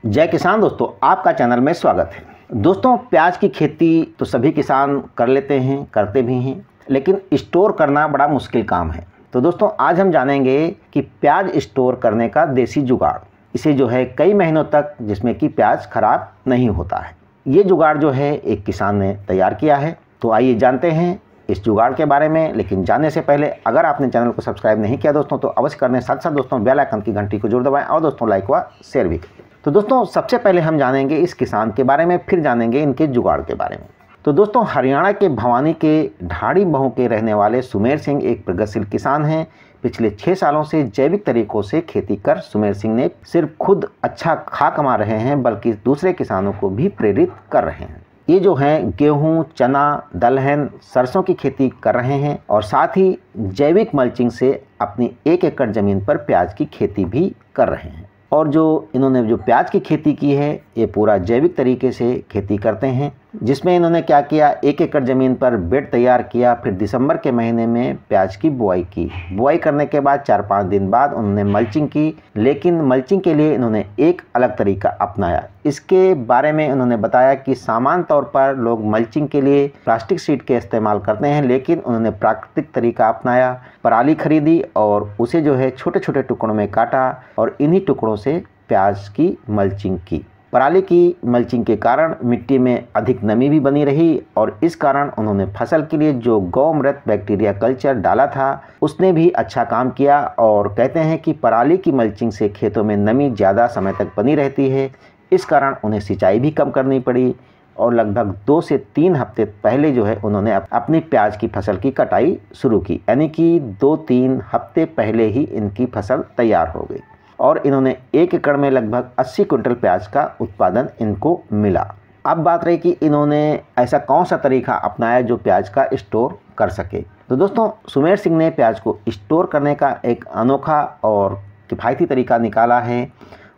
जय किसान दोस्तों, आपका चैनल में स्वागत है। दोस्तों, प्याज की खेती तो सभी किसान कर लेते हैं, करते भी हैं, लेकिन स्टोर करना बड़ा मुश्किल काम है। तो दोस्तों, आज हम जानेंगे कि प्याज स्टोर करने का देसी जुगाड़, इसे जो है कई महीनों तक जिसमें कि प्याज खराब नहीं होता है। ये जुगाड़ जो है एक किसान ने तैयार किया है। तो आइए जानते हैं इस जुगाड़ के बारे में। लेकिन जानने से पहले अगर आपने चैनल को सब्सक्राइब नहीं किया दोस्तों तो अवश्य करने, साथ साथ दोस्तों बेल आइकन की घंटी को जरूर दबाएं और दोस्तों लाइक व शेयर भी करें। तो दोस्तों, सबसे पहले हम जानेंगे इस किसान के बारे में, फिर जानेंगे इनके जुगाड़ के बारे में। तो दोस्तों, हरियाणा के भवानी के ढाड़ी महू के रहने वाले सुमेर सिंह एक प्रगतिशील किसान हैं। पिछले 6 सालों से जैविक तरीकों से खेती कर सुमेर सिंह ने सिर्फ खुद अच्छा खा कमा रहे हैं, बल्कि दूसरे किसानों को भी प्रेरित कर रहे हैं। ये जो हैं गेहूं, चना, दलहन, सरसों की खेती कर रहे हैं और साथ ही जैविक मल्चिंग से अपनी 1 एकड़ ज़मीन पर प्याज की खेती भी कर रहे हैं। और जो इन्होंने जो प्याज की खेती की है, ये पूरा जैविक तरीके से खेती करते हैं, जिसमें इन्होंने क्या किया, 1 एकड़ ज़मीन पर बेड तैयार किया। फिर दिसंबर के महीने में प्याज की बुआई की। बुआई करने के बाद 4-5 दिन बाद उन्होंने मल्चिंग की, लेकिन मल्चिंग के लिए इन्होंने एक अलग तरीका अपनाया। इसके बारे में उन्होंने बताया कि सामान्य तौर पर लोग मल्चिंग के लिए प्लास्टिक शीट के इस्तेमाल करते हैं, लेकिन उन्होंने प्राकृतिक तरीका अपनाया। पराली खरीदी और उसे जो है छोटे छोटे टुकड़ों में काटा और इन्हीं टुकड़ों से प्याज की मल्चिंग की। पराली की मल्चिंग के कारण मिट्टी में अधिक नमी भी बनी रही और इस कारण उन्होंने फसल के लिए जो गौमृत बैक्टीरिया कल्चर डाला था उसने भी अच्छा काम किया। और कहते हैं कि पराली की मल्चिंग से खेतों में नमी ज़्यादा समय तक बनी रहती है, इस कारण उन्हें सिंचाई भी कम करनी पड़ी। और लगभग 2 से 3 हफ्ते पहले जो है उन्होंने अपनी प्याज की फसल की कटाई शुरू की, यानी कि 2-3 हफ्ते पहले ही इनकी फसल तैयार हो गई और इन्होंने 1 एकड़ में लगभग 80 क्विंटल प्याज का उत्पादन इनको मिला। अब बात रही कि इन्होंने ऐसा कौन सा तरीका अपनाया जो प्याज का स्टोर कर सके। तो दोस्तों, सुमेर सिंह ने प्याज को स्टोर करने का एक अनोखा और किफ़ायती तरीका निकाला है।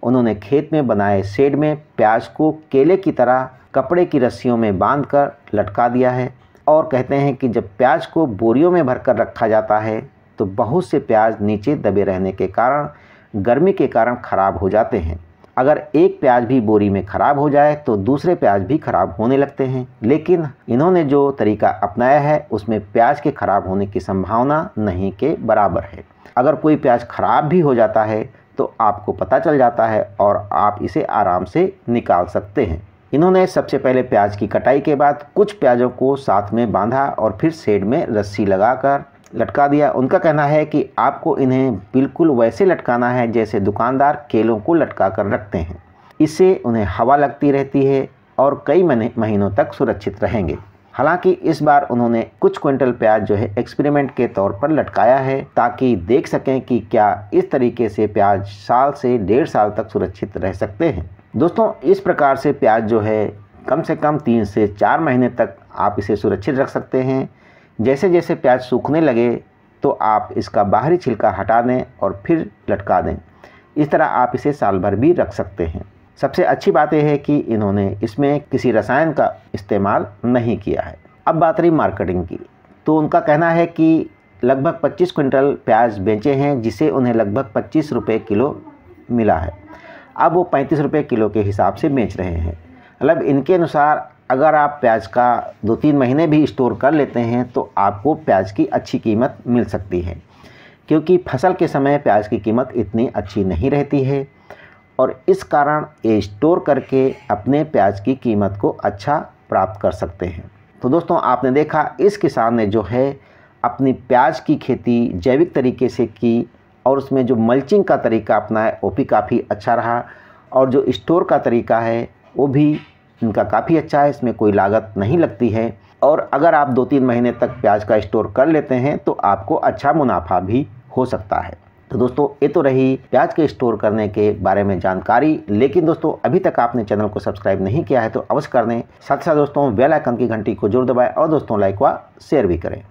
उन्होंने खेत में बनाए शेड में प्याज को केले की तरह कपड़े की रस्सियों में बांधकर लटका दिया है। और कहते हैं कि जब प्याज को बोरियों में भरकर रखा जाता है तो बहुत से प्याज नीचे दबे रहने के कारण, गर्मी के कारण खराब हो जाते हैं। अगर एक प्याज भी बोरी में खराब हो जाए तो दूसरे प्याज भी खराब होने लगते हैं। लेकिन इन्होंने जो तरीका अपनाया है उसमें प्याज के खराब होने की संभावना नहीं के बराबर है। अगर कोई प्याज खराब भी हो जाता है तो आपको पता चल जाता है और आप इसे आराम से निकाल सकते हैं। इन्होंने सबसे पहले प्याज की कटाई के बाद कुछ प्याजों को साथ में बांधा और फिर शेड में रस्सी लगाकर लटका दिया। उनका कहना है कि आपको इन्हें बिल्कुल वैसे लटकाना है जैसे दुकानदार केलों को लटका कर रखते हैं। इससे उन्हें हवा लगती रहती है और कई महीनों तक सुरक्षित रहेंगे। हालांकि इस बार उन्होंने कुछ क्विंटल प्याज जो है एक्सपेरिमेंट के तौर पर लटकाया है, ताकि देख सकें कि क्या इस तरीके से प्याज साल से 1.5 साल तक सुरक्षित रह सकते हैं। दोस्तों, इस प्रकार से प्याज जो है कम से कम 3 से 4 महीने तक आप इसे सुरक्षित रख सकते हैं। जैसे जैसे प्याज सूखने लगे तो आप इसका बाहरी छिलका हटा दें और फिर लटका दें। इस तरह आप इसे साल भर भी रख सकते हैं। सबसे अच्छी बात यह है कि इन्होंने इसमें किसी रसायन का इस्तेमाल नहीं किया है। अब बात रही मार्केटिंग की, तो उनका कहना है कि लगभग 25 क्विंटल प्याज बेचे हैं, जिसे उन्हें लगभग 25 रुपये किलो मिला है। अब वो 35 रुपये किलो के हिसाब से बेच रहे हैं। मतलब इनके अनुसार अगर आप प्याज का 2-3 महीने भी स्टोर कर लेते हैं तो आपको प्याज की अच्छी कीमत मिल सकती है, क्योंकि फसल के समय प्याज की कीमत इतनी अच्छी नहीं रहती है और इस कारण ये स्टोर करके अपने प्याज की कीमत को अच्छा प्राप्त कर सकते हैं। तो दोस्तों, आपने देखा इस किसान ने जो है अपनी प्याज की खेती जैविक तरीके से की और उसमें जो मल्चिंग का तरीका अपनाया वो भी काफ़ी अच्छा रहा और जो स्टोर का तरीका है वो भी इनका काफ़ी अच्छा है। इसमें कोई लागत नहीं लगती है और अगर आप 2-3 महीने तक प्याज का स्टोर कर लेते हैं तो आपको अच्छा मुनाफा भी हो सकता है। तो दोस्तों, ये तो रही प्याज के स्टोर करने के बारे में जानकारी। लेकिन दोस्तों, अभी तक आपने चैनल को सब्सक्राइब नहीं किया है तो अवश्य कर दें। साथ साथ दोस्तों बेल आइकन की घंटी को जरूर दबाएं और दोस्तों लाइक व शेयर भी करें।